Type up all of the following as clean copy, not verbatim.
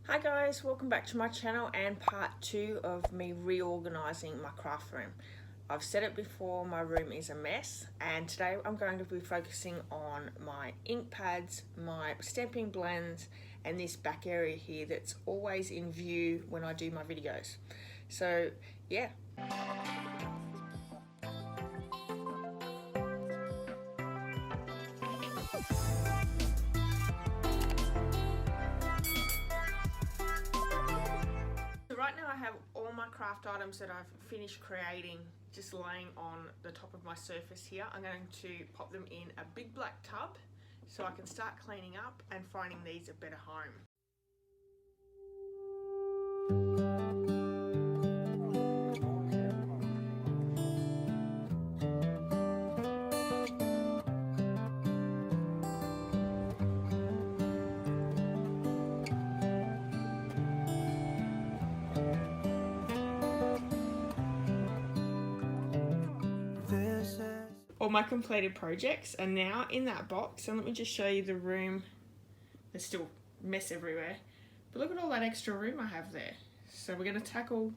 Hi guys, welcome back to my channel and part 2 of me reorganizing my craft room. I've said it before, my room is a mess, and today I'm going to be focusing on my ink pads, my stamping blends, and this back area here that's always in view when I do my videos. So yeah. Right now I have all my craft items that I've finished creating just laying on the top of my surface here. I'm going to pop them in a big black tub so I can start cleaning up and finding these a better home. All my completed projects are now in that box, and let me just show you the room. There's still mess everywhere, but look at all that extra room I have there. So we're going to tackle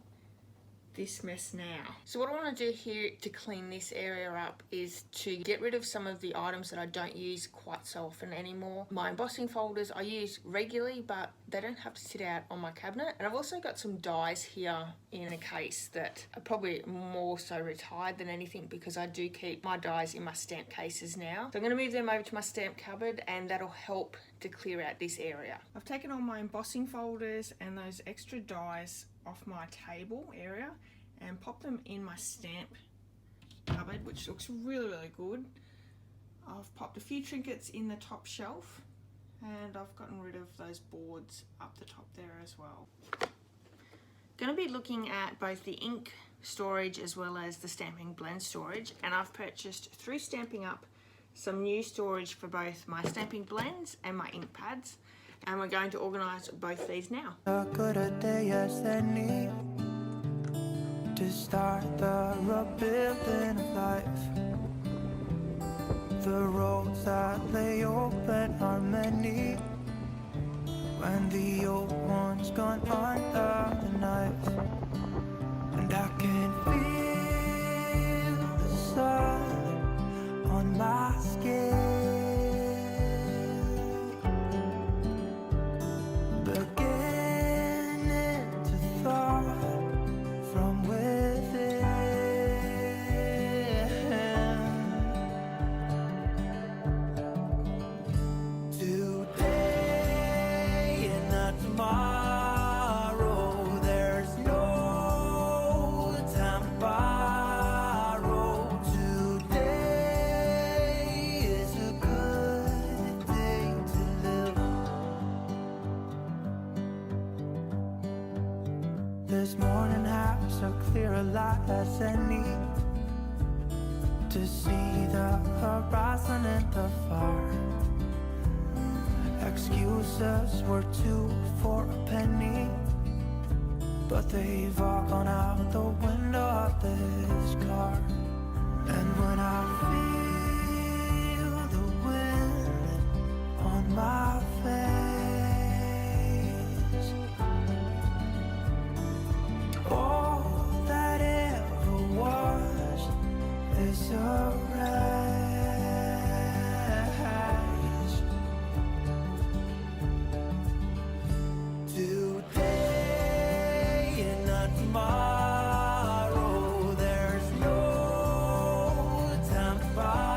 this mess now. So what I want to do here to clean this area up is to get rid of some of the items that I don't use quite so often anymore. My embossing folders I use regularly, but they don't have to sit out on my cabinet. And I've also got some dies here in a case that are probably more so retired than anything, because I do keep my dies in my stamp cases now. So I'm going to move them over to my stamp cupboard, and that'll help to clear out this area. I've taken all my embossing folders and those extra dies off my table area and pop them in my stamp cupboard, which looks really good. I've popped a few trinkets in the top shelf, and I've gotten rid of those boards up the top there as well. Going to be looking at both the ink storage as well as the stamping blend storage, and I've purchased through Stampin' Up some new storage for both my stamping blends and my ink pads, and we're going to organise both these now. A good a day as any to start the rebuilding of life. The roads that lay open are many when the old one's gone under the knife. And I can feel the sun on my skin, this morning has a clearer light as any to see the horizon and the fire. Excuses were 2 for a penny, but they've all gone out the window of this car. And when I feel the wind on my face, all that ever was is a rage. Today and not tomorrow, there's no time to buy.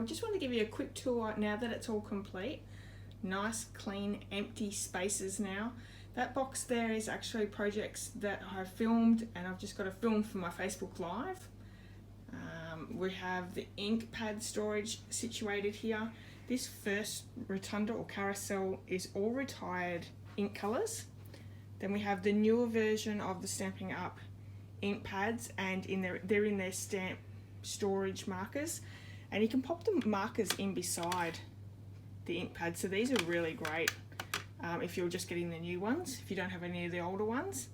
just want to give you a quick tour now that it's all complete. Nice, clean, empty spaces now. That box there is actually projects that I've filmed, and I've just got a film for my Facebook Live. We have the ink pad storage situated here. This first rotunda or carousel is all retired ink colours. Then we have the newer version of the Stampin' Up ink pads, and they're in their stamp storage markers, and you can pop the markers in beside the ink pads. So these are really great if you're just getting the new ones, if you don't have any of the older ones.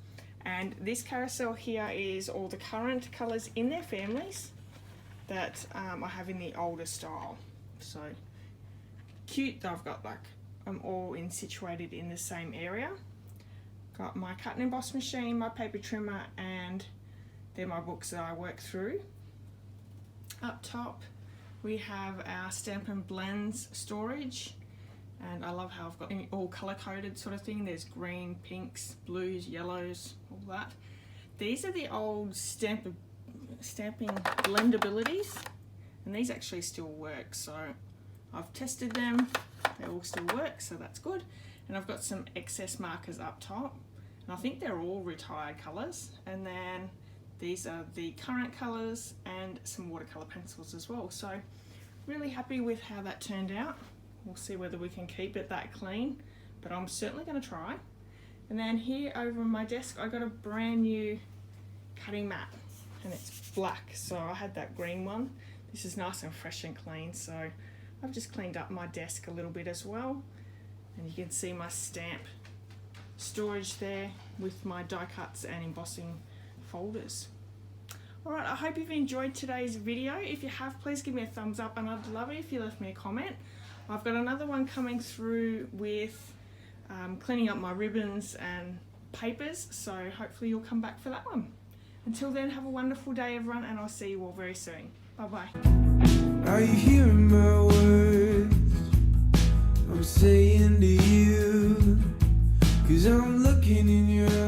And this carousel here is all the current colours in their families that I have in the older style. So cute that I've got like I'm all situated in the same area. Got my cut and emboss machine, my paper trimmer, and they're my books that I work through. Up top we have our Stampin' Blends storage, and I love how I've got all colour coded sort of thing. There's green, pinks, blues, yellows, all that. These are the old stamping blendabilities, and these actually still work, so I've tested them, they all still work, so that's good. And I've got some excess markers up top, and I think they're all retired colours. And then these are the current colours and some watercolour pencils as well. So really happy with how that turned out. We'll see whether we can keep it that clean, but I'm certainly going to try. And then here over on my desk I got a brand new cutting mat, and it's black, so I had that green one. This is nice and fresh and clean, so I've just cleaned up my desk a little bit as well. And you can see my stamp storage there with my die cuts and embossing folders. Alright, I hope you've enjoyed today's video. If you have, please give me a thumbs up, and I'd love it if you left me a comment. I've got another one coming through with cleaning up my ribbons and papers, so hopefully you'll come back for that one. Until then, have a wonderful day everyone, and I'll see you all very soon. Bye bye. Are you hearing my words I'm saying to you? 'Cause I'm looking in your